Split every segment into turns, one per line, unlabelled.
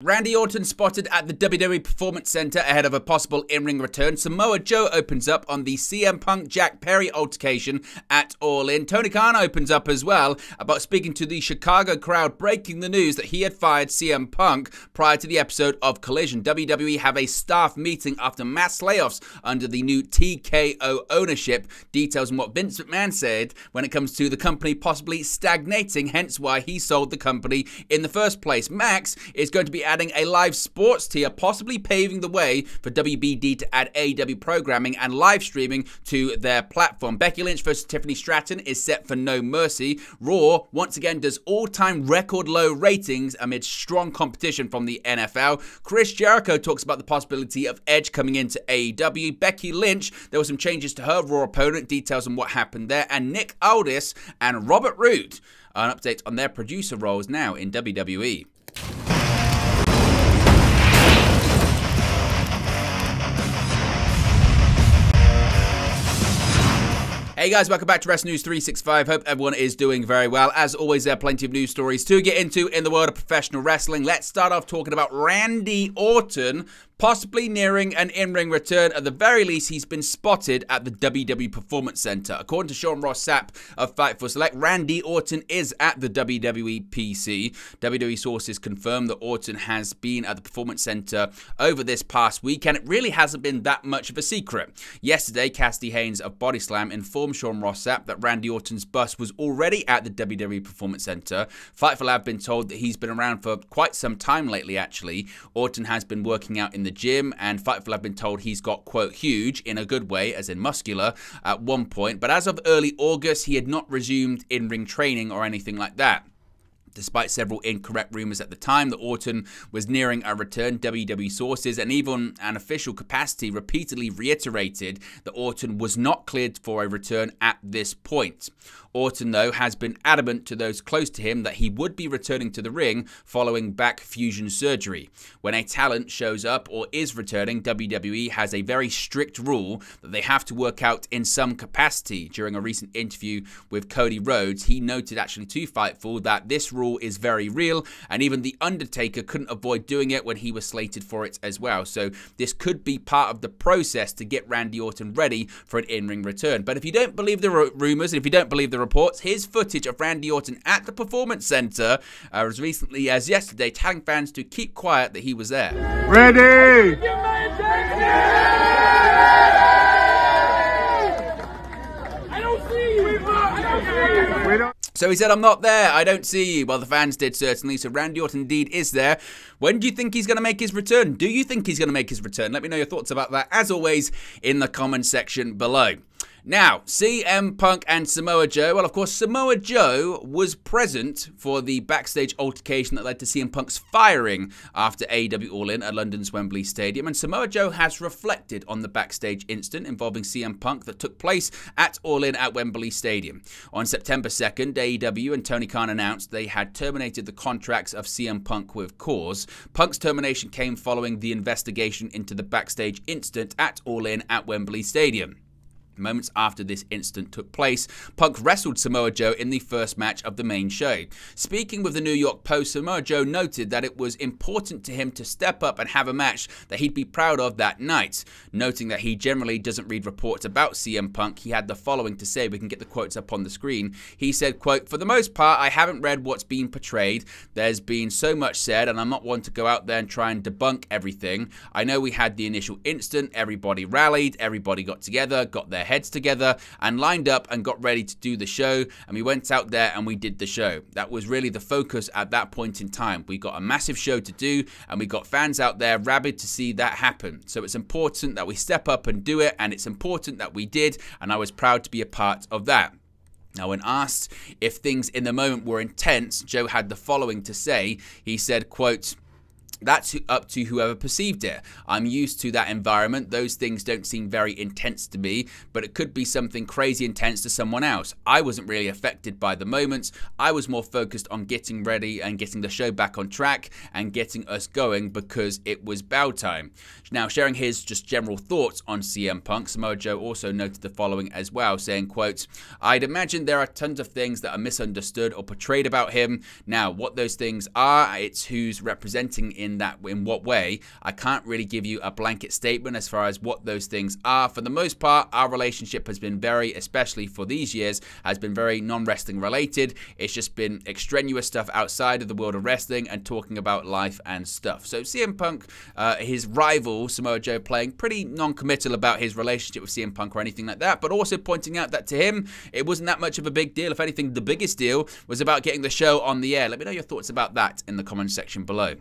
Randy Orton spotted at the WWE Performance Center ahead of a possible in-ring return. Samoa Joe opens up on the CM Punk Jack Perry altercation at All In. Tony Khan opens up as well about speaking to the Chicago crowd, breaking the news that he had fired CM Punk prior to the episode of Collision. WWE have a staff meeting after mass layoffs under the new TKO ownership. Details on what Vince McMahon said when it comes to the company possibly stagnating, hence why he sold the company in the first place. Max is going to be adding a live sports tier, possibly paving the way for WBD to add AEW programming and live streaming to their platform. Becky Lynch versus Tiffany Stratton is set for No Mercy. Raw, once again, does all-time record low ratings amid strong competition from the NFL. Chris Jericho talks about the possibility of Edge coming into AEW. Becky Lynch, there were some changes to her Raw opponent, details on what happened there. And Nick Aldis and Robert Roode, an update on their producer roles now in WWE. Hey guys, welcome back to Wrestling News 365. Hope everyone is doing very well. As always, there are plenty of news stories to get into in the world of professional wrestling. Let's start off talking about Randy Orton possibly nearing an in-ring return. At the very least, he's been spotted at the WWE Performance Center. According to Sean Ross Sapp of Fightful Select, Randy Orton is at the WWE PC. WWE sources confirm that Orton has been at the Performance Center over this past week, and it really hasn't been that much of a secret. Yesterday, Cassidy Haynes of Body Slam informed Sean Ross Sapp that Randy Orton's bus was already at the WWE Performance Center. Fightful have been told that he's been around for quite some time lately, actually. Orton has been working out in the gym, and Fightful have been told he's got, quote, huge, in a good way, as in muscular, at one point. But as of early August, he had not resumed in-ring training or anything like that. Despite several incorrect rumors at the time that Orton was nearing a return, WWE sources and even an official capacity repeatedly reiterated that Orton was not cleared for a return at this point. Orton, though, has been adamant to those close to him that he would be returning to the ring following back fusion surgery. When a talent shows up or is returning, WWE has a very strict rule that they have to work out in some capacity. During a recent interview with Cody Rhodes, he noted actually to Fightful that this rule is very real, and even The Undertaker couldn't avoid doing it when he was slated for it as well. So this could be part of the process to get Randy Orton ready for an in-ring return. But if you don't believe the rumors, and if you don't believe the reports, here's footage of Randy Orton at the Performance Center as recently as yesterday, telling fans to keep quiet that he was there.
Ready! I don't see you!
So he said, I'm not there, I don't see you. Well, the fans did certainly, so Randy Orton indeed is there. When do you think he's going to make his return? Do you think he's going to make his return? Let me know your thoughts about that, as always, in the comment section below. Now, CM Punk and Samoa Joe. Well, of course, Samoa Joe was present for the backstage altercation that led to CM Punk's firing after AEW All In at London's Wembley Stadium. And Samoa Joe has reflected on the backstage incident involving CM Punk that took place at All In at Wembley Stadium. On September 2nd, AEW and Tony Khan announced they had terminated the contracts of CM Punk with cause. Punk's termination came following the investigation into the backstage incident at All In at Wembley Stadium. Moments after this incident took place, Punk wrestled Samoa Joe in the first match of the main show. Speaking with the New York Post, Samoa Joe noted that it was important to him to step up and have a match that he'd be proud of that night. Noting that he generally doesn't read reports about CM Punk, he had the following to say. We can get the quotes up on the screen. He said, quote, "For the most part, I haven't read what's been portrayed. There's been so much said, and I'm not one to go out there and try and debunk everything. I know we had the initial incident, everybody rallied, everybody got together, got their heads together and lined up and got ready to do the show, and we went out there and we did the show. That was really the focus at that point in time. We got a massive show to do, and we got fans out there rabid to see that happen. So it's important that we step up and do it, and it's important that we did, and I was proud to be a part of that." Now, when asked if things in the moment were intense, Joe had the following to say. He said, quote, "That's up to whoever perceived it. I'm used to that environment. Those things don't seem very intense to me, but it could be something crazy intense to someone else. I wasn't really affected by the moments. I was more focused on getting ready and getting the show back on track and getting us going because it was bow time." Now, sharing his just general thoughts on CM Punk, Samoa Joe also noted the following as well, saying, quote, "I'd imagine there are tons of things that are misunderstood or portrayed about him. Now, what those things are, it's who's representing in in what way, I can't really give you a blanket statement as far as what those things are. For the most part, our relationship has been very, especially for these years, has been very non-wrestling related. It's just been extraneous stuff outside of the world of wrestling and talking about life and stuff. So CM Punk, his rival Samoa Joe, playing pretty non-committal about his relationship with CM Punk or anything like that, but also pointing out that to him, it wasn't that much of a big deal. If anything, the biggest deal was about getting the show on the air. Let me know your thoughts about that in the comment section below.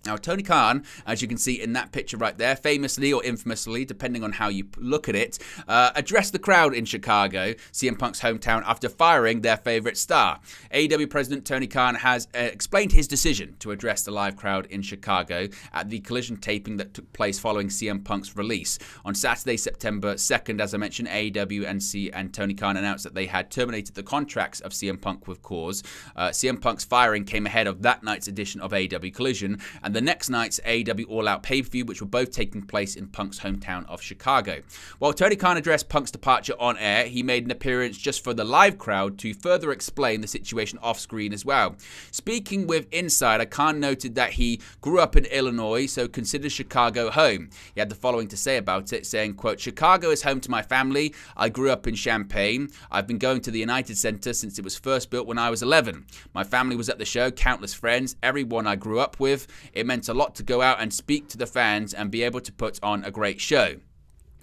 Now, Tony Khan, as you can see in that picture right there, famously or infamously, depending on how you look at it, addressed the crowd in Chicago, CM Punk's hometown, after firing their favorite star. AEW President Tony Khan has explained his decision to address the live crowd in Chicago at the Collision taping that took place following CM Punk's release. On Saturday, September 2nd, as I mentioned, AEW and Tony Khan announced that they had terminated the contracts of CM Punk with cause. CM Punk's firing came ahead of that night's edition of AEW Collision, and the next night's AEW All Out pay-per-view, which were both taking place in Punk's hometown of Chicago. While Tony Khan addressed Punk's departure on air, he made an appearance just for the live crowd to further explain the situation off-screen as well. Speaking with Insider, Khan noted that he grew up in Illinois, so considers Chicago home. He had the following to say about it, saying, quote, "Chicago is home to my family. I grew up in Champaign. I've been going to the United Center since it was first built when I was 11. My family was at the show, countless friends, everyone I grew up with. It meant a lot to go out and speak to the fans and be able to put on a great show."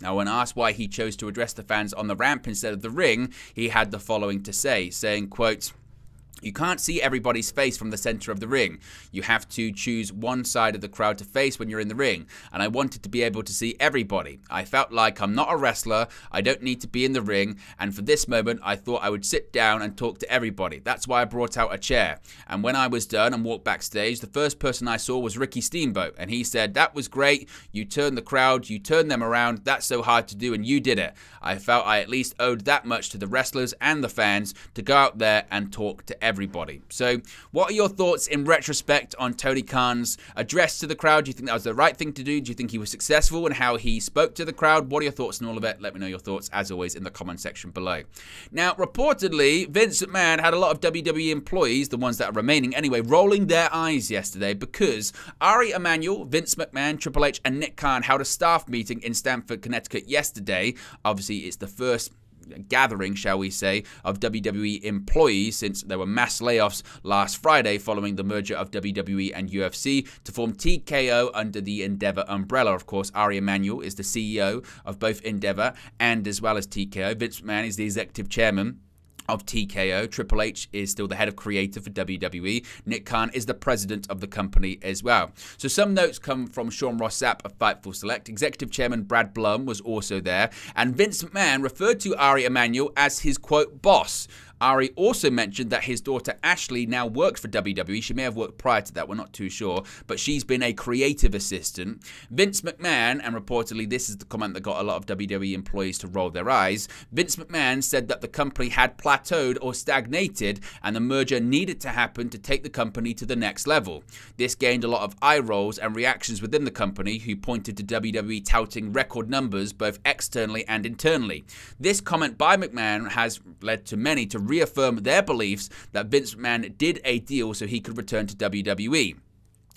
Now, when asked why he chose to address the fans on the ramp instead of the ring, he had the following to say, saying, quote, "You can't see everybody's face from the center of the ring. You have to choose one side of the crowd to face when you're in the ring. And I wanted to be able to see everybody. I felt like I'm not a wrestler. I don't need to be in the ring. And for this moment, I thought I would sit down and talk to everybody. That's why I brought out a chair. And when I was done and walked backstage, the first person I saw was Ricky Steamboat. And he said, 'That was great. You turned the crowd. You turned them around. That's so hard to do. And you did it.' I felt I at least owed that much to the wrestlers and the fans to go out there and talk to everybody." So what are your thoughts in retrospect on Tony Khan's address to the crowd? Do you think that was the right thing to do? Do you think he was successful in how he spoke to the crowd? What are your thoughts on all of it? Let me know your thoughts, as always, in the comment section below. Now, reportedly, Vince McMahon had a lot of WWE employees, the ones that are remaining anyway, rolling their eyes yesterday because Ari Emanuel, Vince McMahon, Triple H, and Nick Khan held a staff meeting in Stamford, Connecticut yesterday. Obviously, it's the first gathering, shall we say, of WWE employees since there were mass layoffs last Friday following the merger of WWE and UFC to form TKO under the Endeavor umbrella. Of course, Ari Emanuel is the CEO of both Endeavor and as well as TKO. Vince McMahon is the executive chairman of TKO. Triple H is still the head of creative for WWE. Nick Khan is the president of the company as well. So some notes come from Sean Ross Sapp of Fightful Select. Executive chairman Brad Blum was also there. And Vince McMahon referred to Ari Emanuel as his, quote, boss. Ari also mentioned that his daughter Ashley now works for WWE. She may have worked prior to that, we're not too sure, but she's been a creative assistant. Vince McMahon, and reportedly this is the comment that got a lot of WWE employees to roll their eyes, Vince McMahon said that the company had plateaued or stagnated and the merger needed to happen to take the company to the next level. This gained a lot of eye rolls and reactions within the company, who pointed to WWE touting record numbers both externally and internally. This comment by McMahon has led to many to reaffirm their beliefs that Vince McMahon did a deal so he could return to WWE.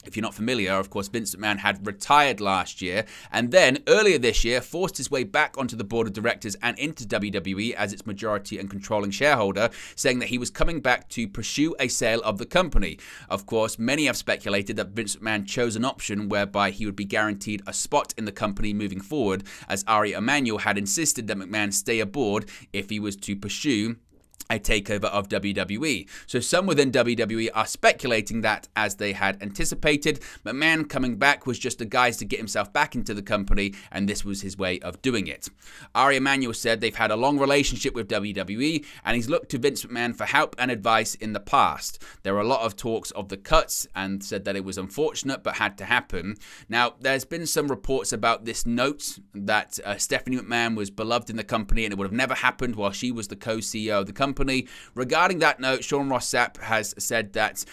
If you're not familiar, of course, Vince McMahon had retired last year and then earlier this year forced his way back onto the board of directors and into WWE as its majority and controlling shareholder, saying that he was coming back to pursue a sale of the company. Of course, many have speculated that Vince McMahon chose an option whereby he would be guaranteed a spot in the company moving forward, as Ari Emanuel had insisted that McMahon stay aboard if he was to pursue a takeover of WWE. So some within WWE are speculating that, as they had anticipated, McMahon coming back was just a guise to get himself back into the company, and this was his way of doing it. Ari Emanuel said they've had a long relationship with WWE, and he's looked to Vince McMahon for help and advice in the past. There were a lot of talks of the cuts, and said that it was unfortunate but had to happen. Now, there's been some reports about this note that Stephanie McMahon was beloved in the company and it would have never happened while she was the co-CEO of the company. Regarding that note, Sean Ross Sapp has said that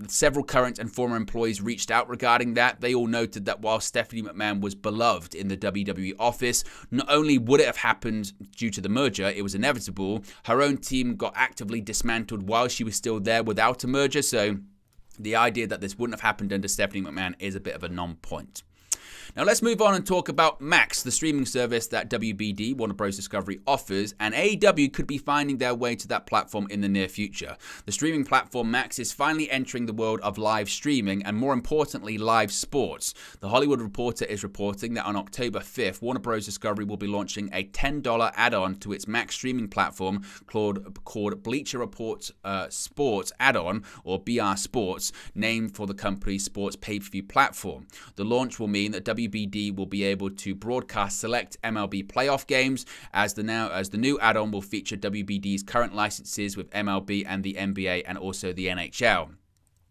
several current and former employees reached out regarding that. They all noted that while Stephanie McMahon was beloved in the WWE office, not only would it have happened due to the merger, it was inevitable, her own team got actively dismantled while she was still there without a merger, so The idea that this wouldn't have happened under Stephanie McMahon is a bit of a non-point. Now let's move on and talk about Max, the streaming service that WBD, Warner Bros. Discovery, offers, and AEW could be finding their way to that platform in the near future. The streaming platform Max is finally entering the world of live streaming and, more importantly, live sports. The Hollywood Reporter is reporting that on October 5th, Warner Bros. Discovery will be launching a $10 add-on to its Max streaming platform called Bleacher Report Sports Add-on, or BR Sports, named for the company's sports pay-per-view platform. The launch will mean that WBD will be able to broadcast select MLB playoff games, as the new add-on will feature WBD's current licenses with MLB and the NBA and also the NHL.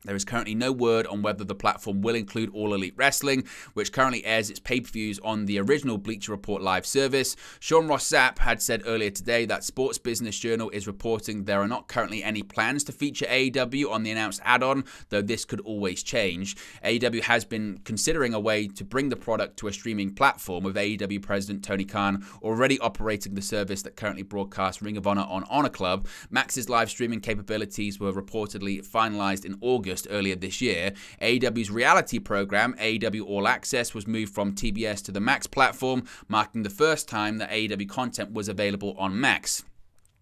There is currently no word on whether the platform will include All Elite Wrestling, which currently airs its pay-per-views on the original Bleacher Report live service. Sean Ross Sapp had said earlier today that Sports Business Journal is reporting there are not currently any plans to feature AEW on the announced add-on, though this could always change. AEW has been considering a way to bring the product to a streaming platform, with AEW President Tony Khan already operating the service that currently broadcasts Ring of Honor on Honor Club. Max's live streaming capabilities were reportedly finalized in August earlier this year. AEW's reality program, AEW All Access, was moved from TBS to the Max platform, marking the first time that AEW content was available on Max.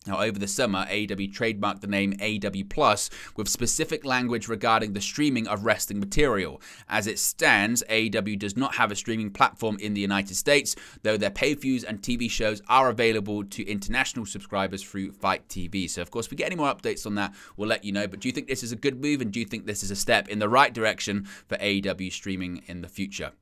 Now, over the summer, AEW trademarked the name AEW Plus with specific language regarding the streaming of wrestling material. As it stands, AEW does not have a streaming platform in the United States, though their pay-per-views and TV shows are available to international subscribers through Fight TV. So, of course, if we get any more updates on that, we'll let you know. But do you think this is a good move, and do you think this is a step in the right direction for AEW streaming in the future?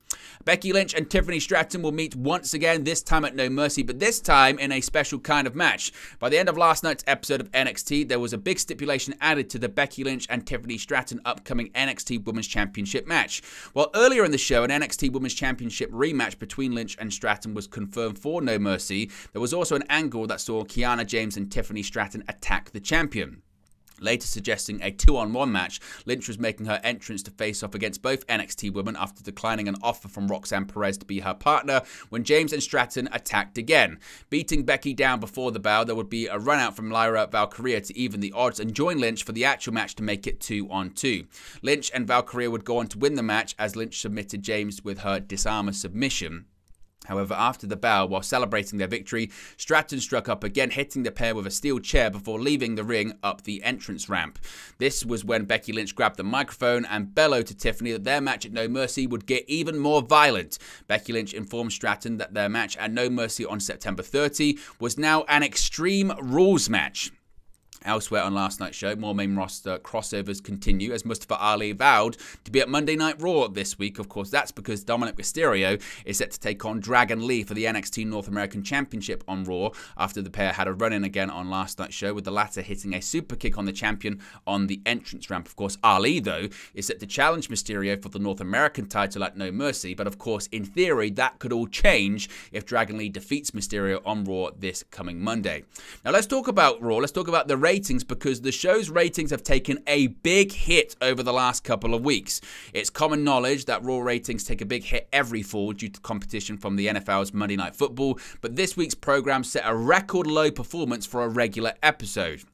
Becky Lynch and Tiffany Stratton will meet once again, this time at No Mercy, but this time in a special kind of match. By the end of last night's episode of NXT, there was a big stipulation added to the Becky Lynch and Tiffany Stratton upcoming NXT Women's Championship match. While earlier in the show, an NXT Women's Championship rematch between Lynch and Stratton was confirmed for No Mercy, there was also an angle that saw Kiana James and Tiffany Stratton attack the champion. Later suggesting a 2-on-1 match, Lynch was making her entrance to face off against both NXT women after declining an offer from Roxanne Perez to be her partner when James and Stratton attacked again. Beating Becky down before the bell, there would be a run-out from Lyra Valkyria to even the odds and join Lynch for the actual match to make it 2-on-2. Lynch and Valkyria would go on to win the match as Lynch submitted James with her disarmer submission. However, after the bell, while celebrating their victory, Stratton struck up again, hitting the pair with a steel chair before leaving the ring up the entrance ramp. This was when Becky Lynch grabbed the microphone and bellowed to Tiffany that their match at No Mercy would get even more violent. Becky Lynch informed Stratton that their match at No Mercy on September 30 was now an Extreme Rules match. Elsewhere on last night's show, more main roster crossovers continue as Mustafa Ali vowed to be at Monday Night Raw this week. Of course, that's because Dominic Mysterio is set to take on Dragon Lee for the NXT North American Championship on Raw after the pair had a run-in again on last night's show, with the latter hitting a super kick on the champion on the entrance ramp. Of course, Ali, though, is set to challenge Mysterio for the North American title at No Mercy, but of course, in theory, that could all change if Dragon Lee defeats Mysterio on Raw this coming Monday. Now, let's talk about Raw. Let's talk about the ratings, because the show's ratings have taken a big hit over the last couple of weeks. It's common knowledge that Raw ratings take a big hit every fall due to competition from the NFL's Monday Night Football, but this week's program set a record low performance for a regular episode.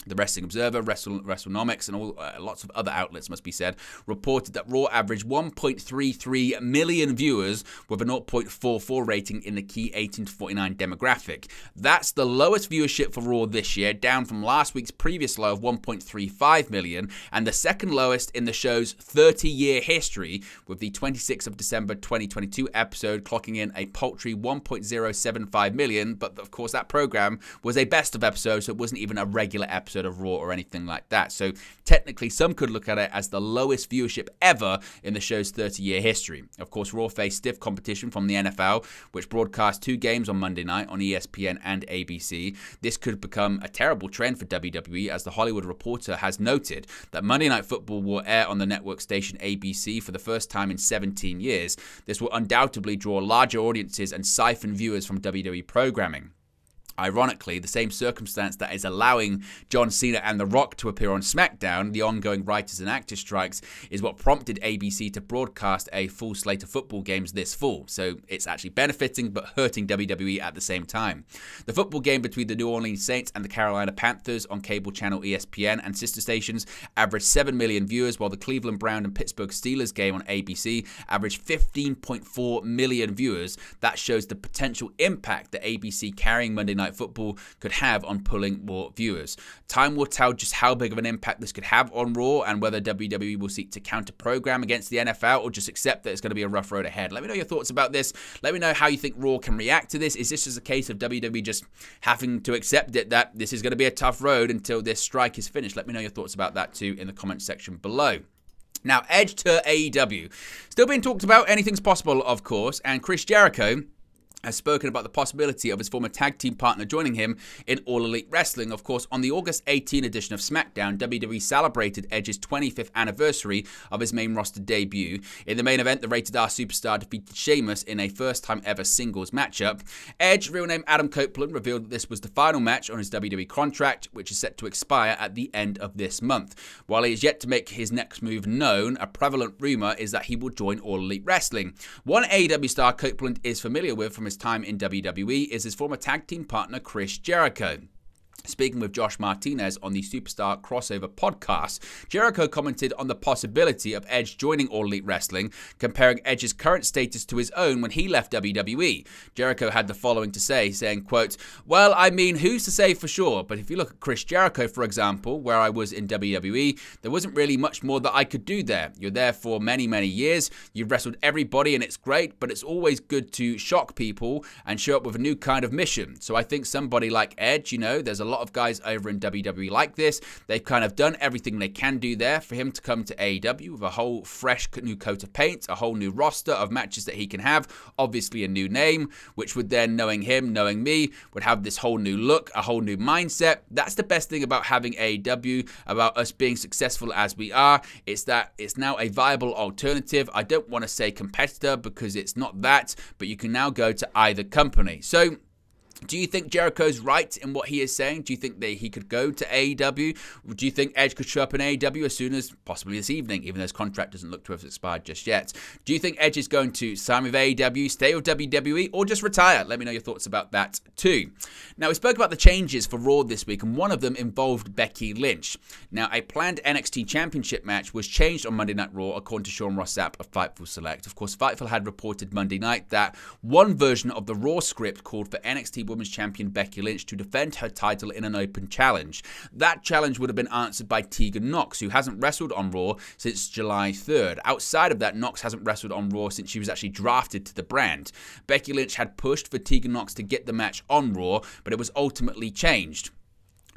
The Wrestling Observer, WrestleNomics, and lots of other outlets, must be said, reported that Raw averaged 1.33 million viewers with a 0.44 rating in the key 18 to 49 demographic. That's the lowest viewership for Raw this year, down from last week's previous low of 1.35 million, and the second lowest in the show's 30-year history, with the 26th of December 2022 episode clocking in a paltry 1.075 million, but of course that program was a best of episode, so it wasn't even a regular episode of Raw or anything like that. So technically, some could look at it as the lowest viewership ever in the show's 30-year history. Of course, Raw faced stiff competition from the NFL, which broadcast 2 games on Monday night on ESPN and ABC. This could become a terrible trend for WWE, as the Hollywood Reporter has noted that Monday Night Football will air on the network station ABC for the first time in 17 years. This will undoubtedly draw larger audiences and siphon viewers from WWE programming. Ironically, the same circumstance that is allowing John Cena and The Rock to appear on SmackDown, the ongoing writers and actors strikes, is what prompted ABC to broadcast a full slate of football games this fall. So it's actually benefiting but hurting WWE at the same time. The football game between the New Orleans Saints and the Carolina Panthers on cable channel ESPN and sister stations averaged 7 million viewers, while the Cleveland Browns and Pittsburgh Steelers game on ABC averaged 15.4 million viewers. That shows the potential impact that ABC carrying Monday Night Football could have on pulling more viewers. Time will tell just how big of an impact this could have on Raw and whether WWE will seek to counter-program against the NFL or just accept that it's going to be a rough road ahead. Let me know your thoughts about this. Let me know how you think Raw can react to this. Is this just a case of WWE just having to accept it that this is going to be a tough road until this strike is finished? Let me know your thoughts about that too in the comment section below. Now, Edge to AEW. Still being talked about. Anything's possible, of course, and Chris Jericho has spoken about the possibility of his former tag team partner joining him in All Elite Wrestling. Of course, on the August 18 edition of SmackDown, WWE celebrated Edge's 25th anniversary of his main roster debut. In the main event, the Rated R superstar defeated Sheamus in a first-time ever singles matchup. Edge, real name Adam Copeland, revealed that this was the final match on his WWE contract, which is set to expire at the end of this month. While he is yet to make his next move known, a prevalent rumor is that he will join All Elite Wrestling. One AEW star Copeland is familiar with from his time in WWE is his former tag team partner Chris Jericho. Speaking with Josh Martinez on the Superstar Crossover podcast, Jericho commented on the possibility of Edge joining All Elite Wrestling, comparing Edge's current status to his own when he left WWE. Jericho had the following to say, saying, quote, "Well, I mean, who's to say for sure? But if you look at Chris Jericho, for example, where I was in WWE, there wasn't really much more that I could do there. You're there for many, many years. You've wrestled everybody and it's great, but it's always good to shock people and show up with a new kind of mission. So I think somebody like Edge, you know, there's a lot of guys over in WWE like this. They've kind of done everything they can do there. For him to come to AEW with a whole fresh new coat of paint, a whole new roster of matches that he can have, obviously a new name, which would then, knowing him, knowing me, would have this whole new look, a whole new mindset. That's the best thing about having AEW, about us being successful as we are. It's that it's now a viable alternative. I don't want to say competitor because it's not that, but you can now go to either company. So, do you think Jericho's right in what he is saying? Do you think that he could go to AEW? Do you think Edge could show up in AEW as soon as possibly this evening, even though his contract doesn't look to have expired just yet? Do you think Edge is going to sign with AEW, stay with WWE, or just retire? Let me know your thoughts about that too. Now, we spoke about the changes for Raw this week, and one of them involved Becky Lynch. Now, a planned NXT Championship match was changed on Monday Night Raw, according to Sean Ross Sapp of Fightful Select. Of course, Fightful had reported Monday night that one version of the Raw script called for NXT Women's Champion Becky Lynch to defend her title in an open challenge. That challenge would have been answered by Tegan Nox, who hasn't wrestled on Raw since July 3rd. Outside of that, Nox hasn't wrestled on Raw since she was actually drafted to the brand. Becky Lynch had pushed for Tegan Nox to get the match on Raw, but it was ultimately changed.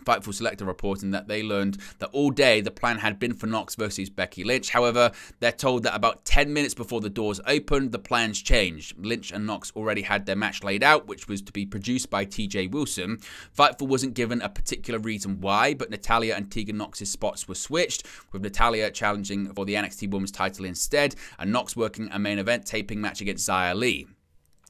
Fightful Select reporting that they learned that all day the plan had been for Nox versus Becky Lynch. However, they're told that about 10 minutes before the doors opened, the plans changed. Lynch and Nox already had their match laid out, which was to be produced by TJ Wilson. Fightful wasn't given a particular reason why, but Natalya and Tegan Nox's spots were switched, with Natalya challenging for the NXT Women's title instead, and Nox working a main event taping match against Xia Li.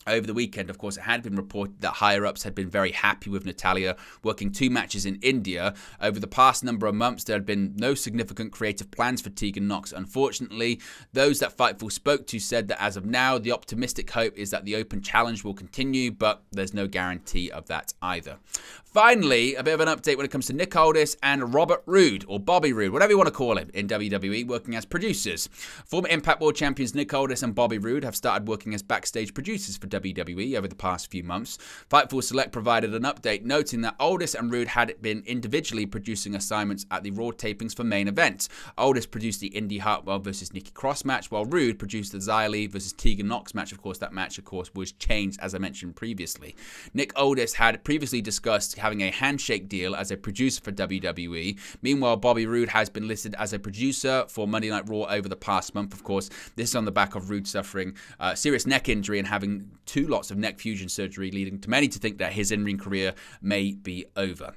Over the weekend, of course, it had been reported that higher-ups had been very happy with Natalya working 2 matches in India. Over the past number of months, there had been no significant creative plans for Tegan Nox, unfortunately. Those that Fightful spoke to said that as of now, the optimistic hope is that the open challenge will continue, but there's no guarantee of that either. Finally, a bit of an update when it comes to Nick Aldis and Robert Roode, or Bobby Roode, whatever you want to call him, in WWE, working as producers. Former Impact World Champions Nick Aldis and Bobby Roode have started working as backstage producers for WWE over the past few months. Fightful Select provided an update noting that Aldis and Roode had been individually producing assignments at the Raw tapings for main events. Aldis produced the Indy Hartwell versus Nikki Cross match, while Roode produced the Xia Li versus Tegan Nox match. Of course, that match, was changed, as I mentioned previously. Nick Aldis had previously discussed having a handshake deal as a producer for WWE. Meanwhile, Bobby Roode has been listed as a producer for Monday Night Raw over the past month. Of course, this is on the back of Roode suffering serious neck injury and having 2 lots of neck fusion surgery, leading to many to think that his in-ring career may be over.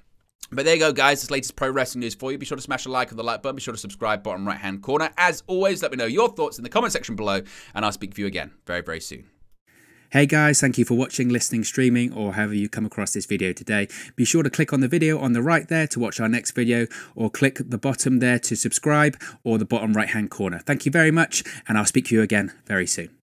But there you go, guys. This latest pro wrestling news for you. Be sure to smash a like on the like button. Be sure to subscribe, bottom right-hand corner. As always, let me know your thoughts in the comment section below, and I'll speak with you again very, very soon. Hey guys, thank you for watching, listening, streaming, or however you come across this video today. Be sure to click on the video on the right there to watch our next video, or click the bottom there to subscribe, or the bottom right hand corner. Thank you very much, and I'll speak to you again very soon.